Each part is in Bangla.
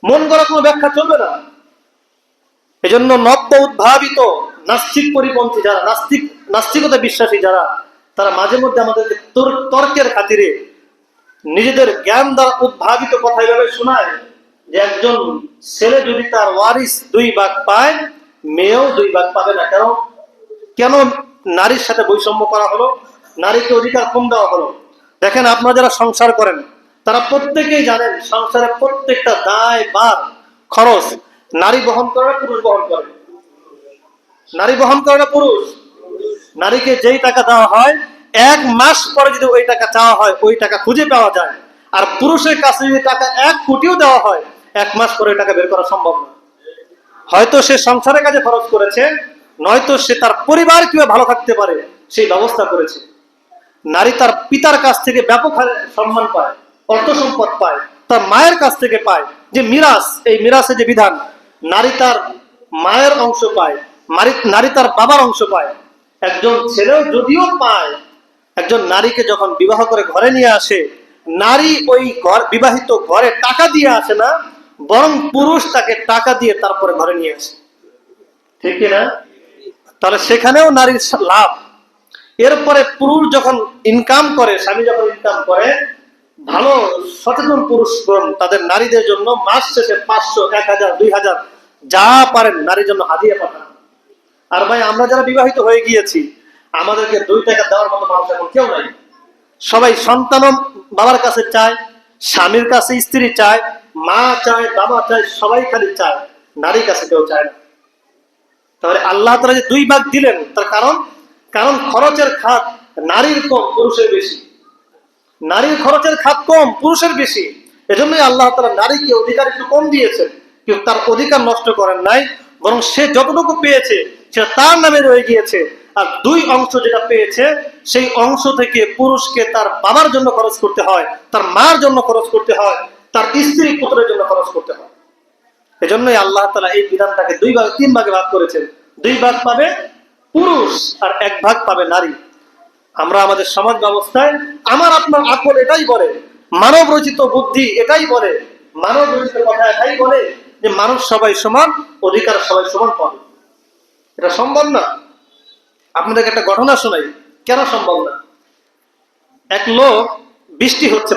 মন গড়া কোনো ব্যাখ্যা চলবে না। এজন্য নব্য উদ্ভাবিত নাস্তিক পরিপন্থী যারা, নাস্তিকতা বিশ্বাসী যারা, তারা মাঝে মধ্যে আমাদেরকে তর্কের খাতিরে নিজেদের জ্ঞান দ্বারা উদ্ভাবিত কথা এইভাবে শোনায় যে একজন ছেলে যদি তার ওয়ারিস 2 ভাগ পায়, মেয়েও 2 ভাগ পাবে না। কেন নারীর সাথে বৈষম্য করা হলো? নারীকে অধিকার কম দেওয়া হলো? দেখেন, আপনারা যারা সংসার করেন তারা প্রত্যেকেই জানেন সংসারের প্রত্যেকটা দায় ভার খরচ নারী বহন করে না পুরুষ বহন করে? নারী বহন করে না পুরুষ? নারীকে যেই টাকা দেওয়া হয় 1 মাস পরে যদি ওই টাকা চাওয়া হয় ওই টাকা খুঁজে পাওয়া যায়, আর পুরুষের কাছে যদি টাকা 1 কোটিও দেওয়া হয় 1 মাস পরে টাকা বের করা সম্ভব না। হয়তো সে সংসারের কাজে খরচ করেছে, নয়তো সে তার পরিবার কিভাবে ভালো থাকতে পারে সেই ব্যবস্থা করেছে। নারী তার পিতার কাছ থেকে ব্যাপক হারে সম্মান পায়, অর্থ সম্পদ পায়, তার মায়ের কাছ থেকে পায় যে মিরাস, এই মিরাসে যে বিধান, নারী তার মায়ের অংশ পায়, নারী তার বাবার অংশ পায়। একজন ছেলেও যদিও পায়, একজন নারীকে যখন বিবাহ করে ঘরে নিয়ে আসে, নারী ওই ঘর বিবাহিত ঘরে টাকা দিয়ে আসে না, বরং পুরুষ তাকে টাকা দিয়ে তারপরে ঘরে নিয়ে আসে। ঠিক কিনা? তাহলে সেখানেও নারীর লাভ। এরপরে পুরুষ যখন ইনকাম করে, স্বামী যখন ইনকাম করে, ভালো সচেতন পুরুষগণ তাদের নারীদের জন্য মাস শেষে 500, 1000, 2000 যা পারেন নারীর জন্য হাদিয়া পাঠান। আর ভাই, আমরা যারা বিবাহিত হয়ে গিয়েছি, আমাদেরকে 2 টাকা দেওয়ার মতো মানুষ এখন কেউ নাই। সবাই সন্তান বাবার কাছে চায়, স্বামীর কাছে স্ত্রী চায়, মা চায়, বাবা চায়, সবাই খালি চায়, নারীর কাছে কেউ চায় না। তাহলে আল্লাহ তাআলা যে 2 ভাগ দিলেন তার কারণ খরচের খাত নারীর কম, পুরুষের বেশি। নারীর খরচের খাত কম, পুরুষের বেশি। এজন্যই আল্লাহ তাআলা নারীকে অধিকার একটু কম দিয়েছেন, কিন্তু তার অধিকার নষ্ট করেন নাই, বরং সে যতটুকু পেয়েছে সেটা তার নামে রয়ে গিয়েছে। আর 2 অংশ যেটা পেয়েছে সেই অংশ থেকে পুরুষকে তার বাবার জন্য খরচ করতে হয়, তার মার জন্য খরচ করতে হয়, তার স্ত্রী পুত্রের জন্য খরচ করতে হয়। এজন্যই আল্লাহ তাআলা এই বিধানটাকে 3 ভাগে ভাগ করেছেন। 2 ভাগ পাবে পুরুষ আর 1 ভাগ পাবে নারী। আমরা আমাদের সমাজ ব্যবস্থায় আমার আপনার আকল এটাই বলে, মানব রচিত বুদ্ধি এটাই বলে, মানব রচিত কথা এটাই বলে যে মানুষ সবাই সমান, অধিকার সবাই সমান পাবে। এটা সম্ভব না। আপনাদেরকে একটা ঘটনা শোনাই, কেন সম্ভব না। এক লোক, বৃষ্টি হচ্ছে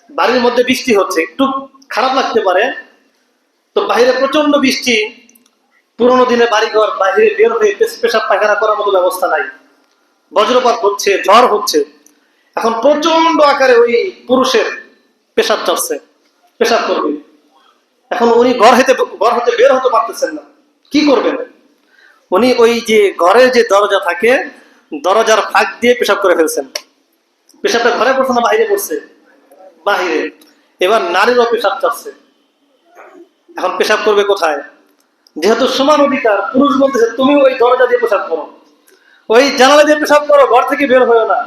বাড়ির মধ্যে বৃষ্টি হচ্ছে, একটু খারাপ লাগতে পারে, তো বাইরে প্রচন্ড বৃষ্টি, পুরোনো দিনে বাড়িঘর, বাইরে বের হয়ে পেশাব পায়খানা করার মতো ব্যবস্থা নাই, বজ্রপাত হচ্ছে, ঝড় হচ্ছে। এখন প্রচন্ড আকারে ওই পুরুষের পেশাব চলছে, পেশাব করবে। এখন উনি ঘর হতে বের হতে পারতেছেন না, কি করবেন? উনি ওই যে ঘরের যে দরজা থাকে, দরজার ফাঁক দিয়ে পেশাব করে ফেলছেন। পেশাবটা ঘরে পড়ছে না বাইরে পড়ছে? বাহিরে। এবার নারীরও পেশাব চাচ্ছে, এখন পেশাব করবে কোথায়? যেহেতু সমান অধিকার, পুরুষ বলতেছে তুমি ওই দরজা দিয়ে পেশাব করো, ওই জানালা দিয়ে পেশাব করো, ঘর থেকে বের হয়েও না।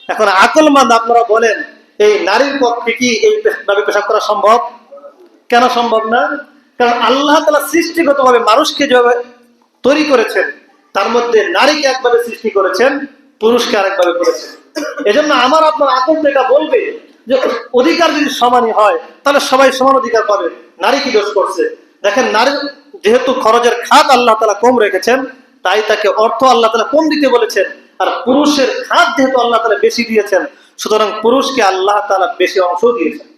এখন আকলমান আপনারা বলেন, এই নারীর পক্ষে কি এইভাবে পেশাব করা সম্ভব? কেন সম্ভব না? কারণ আল্লাহ তাআলা সৃষ্টিগতভাবে মানুষকে যেভাবে তৈরি করেছেন, তার মধ্যে নারীকে একভাবে সৃষ্টি করেছেন, পুরুষকে আরেকভাবে করেছেন। এজন্য আমার আপনার আকল এটা বলবে যে অধিকার যদি সমানই হয় তাহলে সবাই সমান অধিকার পাবে, নারী কি দোষ করছে? দেখেন, নারীর যেহেতু খরচের খাত আল্লাহ তাআলা কম রেখেছেন, তাই তাকে অর্থ আল্লাহ তাআলা কম দিতে বলেছেন। আর পুরুষের খাত যেহেতু আল্লাহ তাআলা বেশি দিয়েছেন, সুতরাং পুরুষকে আল্লাহ তাআলা বেশি অংশ দিয়েছেন।